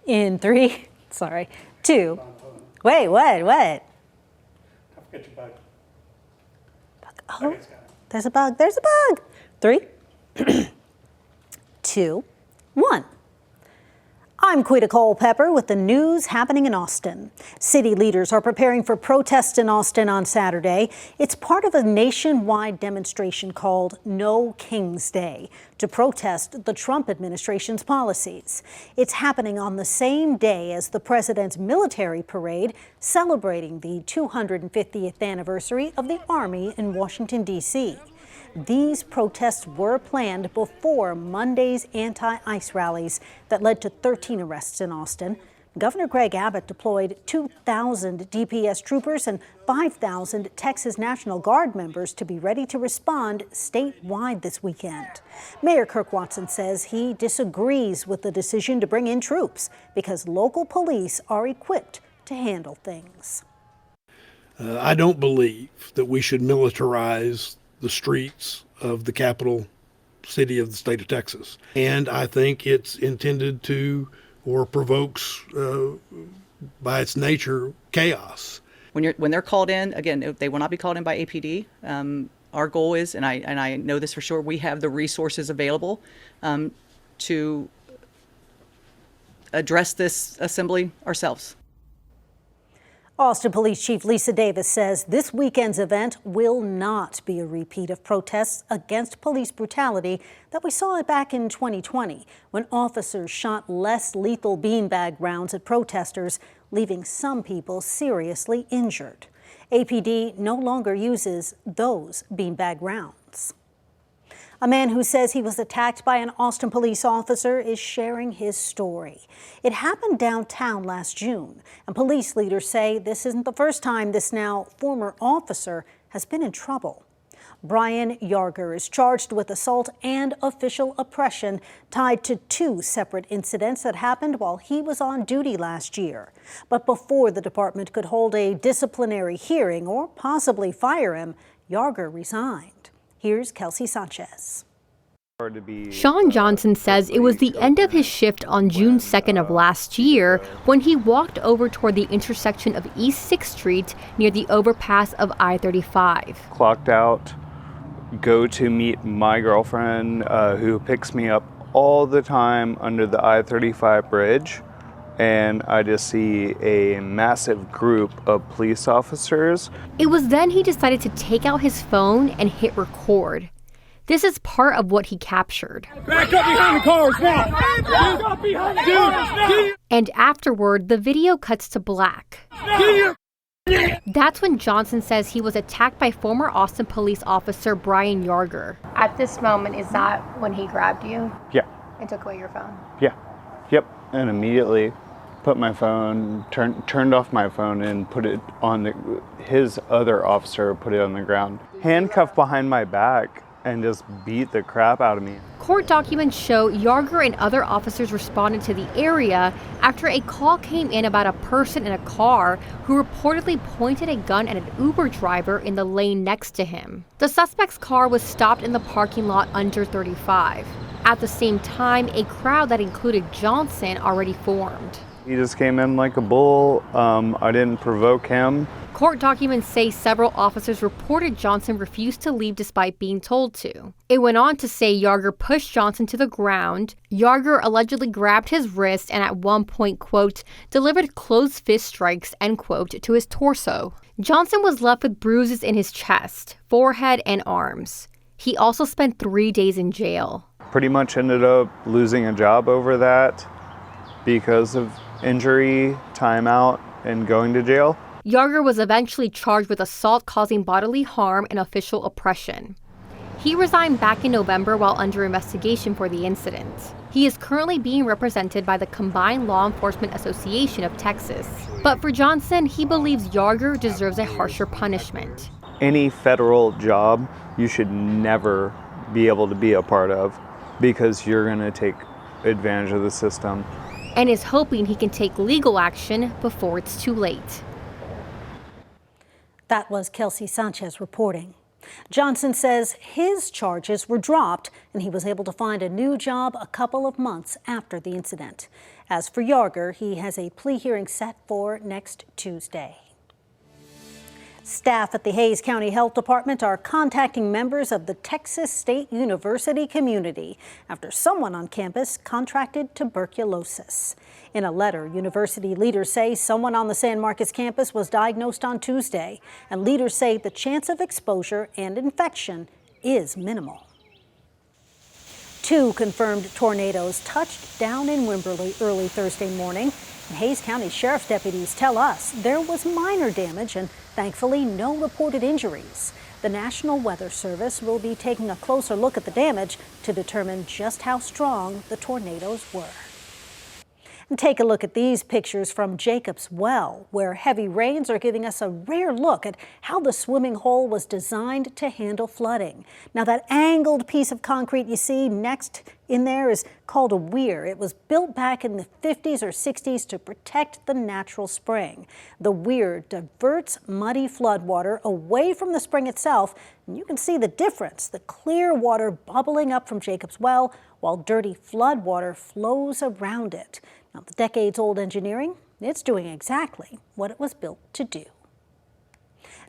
In 3, 2, wait, what? I forget your bug. Oh, there's a bug. 3, 2, 1. I'm Quita Culpepper with the news happening in Austin. City leaders are preparing for protests in Austin on Saturday. It's part of a nationwide demonstration called No King's Day to protest the Trump administration's policies. It's happening on the same day as the president's military parade celebrating the 250th anniversary of the Army in Washington, D.C. These protests were planned before Monday's anti-ICE rallies that led to 13 arrests in Austin. Governor Greg Abbott deployed 2,000 DPS troopers and 5,000 Texas National Guard members to be ready to respond statewide this weekend. Mayor Kirk Watson says he disagrees with the decision to bring in troops because local police are equipped to handle things. I don't believe that we should militarize the streets of the capital city of the state of Texas. And I think it's intended to, or provokes, by its nature, chaos. When they're called in, again, they will not be called in by APD. Our goal is, and I know this for sure, we have the resources available to address this assembly ourselves. Austin Police Chief Lisa Davis says this weekend's event will not be a repeat of protests against police brutality that we saw back in 2020 when officers shot less lethal beanbag rounds at protesters, leaving some people seriously injured. APD no longer uses those beanbag rounds. A man who says he was attacked by an Austin police officer is sharing his story. It happened downtown last June, and police leaders say this isn't the first time this now former officer has been in trouble. Brian Yarger is charged with assault and official oppression tied to 2 separate incidents that happened while he was on duty last year. But before the department could hold a disciplinary hearing or possibly fire him, Yarger resigned. Here's Kelsey Sanchez. Sean Johnson says it was the end of his shift on June 2nd of last year when he walked over toward the intersection of East 6th Street near the overpass of I-35. Clocked out, go to meet my girlfriend who picks me up all the time under the I-35 bridge. And I just see a massive group of police officers. It was then he decided to take out his phone and hit record. This is part of what he captured. Back up behind the cars now! Back up behind the cars now! And afterward, the video cuts to black. That's when Johnson says he was attacked by former Austin police officer Brian Yarger. At this moment, is that when he grabbed you? Yeah. And took away your phone? Yeah. Yep. And immediately put my phone, turned off my phone and put it on his other officer, put it on the ground. Handcuffed behind my back and just beat the crap out of me. Court documents show Yarger and other officers responded to the area after a call came in about a person in a car who reportedly pointed a gun at an Uber driver in the lane next to him. The suspect's car was stopped in the parking lot under 35. At the same time, a crowd that included Johnson already formed. He just came in like a bull. I didn't provoke him. Court documents say several officers reported Johnson refused to leave despite being told to. It went on to say Yarger pushed Johnson to the ground. Yarger allegedly grabbed his wrist and at one point, quote, delivered closed fist strikes, end quote, to his torso. Johnson was left with bruises in his chest, forehead, and arms. He also spent 3 days in jail. Pretty much ended up losing a job over that because of injury, timeout, and going to jail. Yarger was eventually charged with assault causing bodily harm and official oppression. He resigned back in November while under investigation for the incident. He is currently being represented by the Combined Law Enforcement Association of Texas. But for Johnson, he believes Yarger deserves a harsher punishment. Any federal job you should never be able to be a part of because you're going to take advantage of the system. And is hoping he can take legal action before it's too late. That was Kelsey Sanchez reporting. Johnson says his charges were dropped and he was able to find a new job a couple of months after the incident. As for Yarger, he has a plea hearing set for next Tuesday. Staff at the Hays County Health Department are contacting members of the Texas State University community after someone on campus contracted tuberculosis. In a letter, university leaders say someone on the San Marcos campus was diagnosed on Tuesday, and leaders say the chance of exposure and infection is minimal. 2 confirmed tornadoes touched down in Wimberley early Thursday morning. Hays County Sheriff's deputies tell us there was minor damage and thankfully no reported injuries. The National Weather Service will be taking a closer look at the damage to determine just how strong the tornadoes were. And take a look at these pictures from Jacob's Well, where heavy rains are giving us a rare look at how the swimming hole was designed to handle flooding. Now, that angled piece of concrete you see next in there is called a weir. It was built back in the 50s or 60s to protect the natural spring. The weir diverts muddy floodwater away from the spring itself, and you can see the difference, the clear water bubbling up from Jacob's Well while dirty floodwater flows around it. Now, the decades-old engineering, it's doing exactly what it was built to do.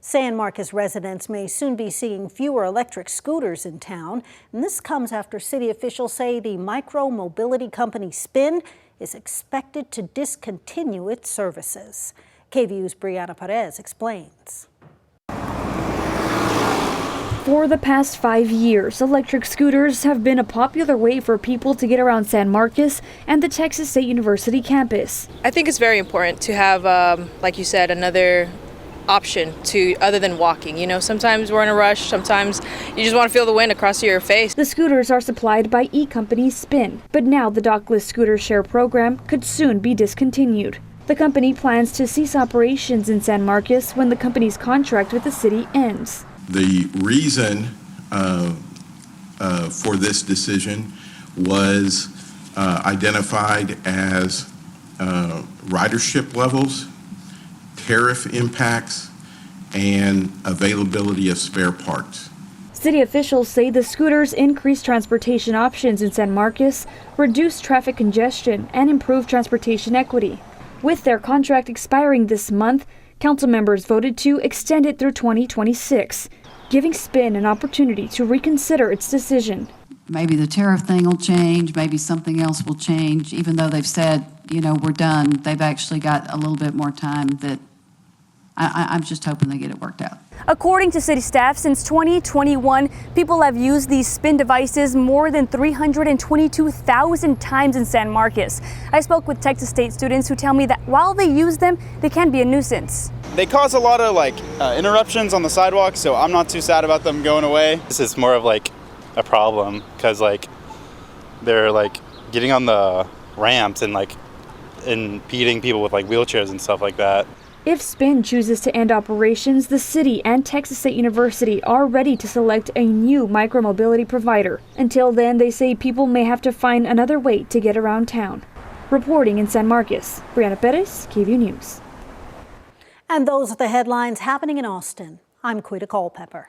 San Marcos residents may soon be seeing fewer electric scooters in town, and this comes after city officials say the micro-mobility company Spin is expected to discontinue its services. KVUE's Brianna Perez explains. For the past 5 years, electric scooters have been a popular way for people to get around San Marcos and the Texas State University campus. I think it's very important to have, like you said, another option to other than walking. You know, sometimes we're in a rush, sometimes you just want to feel the wind across your face. The scooters are supplied by e-company Spin, but now the dockless scooter share program could soon be discontinued. The company plans to cease operations in San Marcos when the company's contract with the city ends. The reason for this decision was identified as ridership levels, tariff impacts, and availability of spare parts. City officials say the scooters increase transportation options in San Marcos, reduce traffic congestion, and improve transportation equity. With their contract expiring this month, council members voted to extend it through 2026, giving Spin an opportunity to reconsider its decision. Maybe the tariff thing will change, maybe something else will change. Even though they've said, you know, we're done, they've actually got a little bit more time that I'm just hoping they get it worked out. According to city staff, since 2021, people have used these Spin devices more than 322,000 times in San Marcos. I spoke with Texas State students who tell me that while they use them, they can be a nuisance. They cause a lot of interruptions on the sidewalk, so I'm not too sad about them going away. This is more of a problem because they're getting on the ramps and impeding people with wheelchairs and stuff like that. If Spin chooses to end operations, the city and Texas State University are ready to select a new micromobility provider. Until then, they say people may have to find another way to get around town. Reporting in San Marcos, Brianna Perez, KVUE News. And those are the headlines happening in Austin. I'm Quita Culpepper.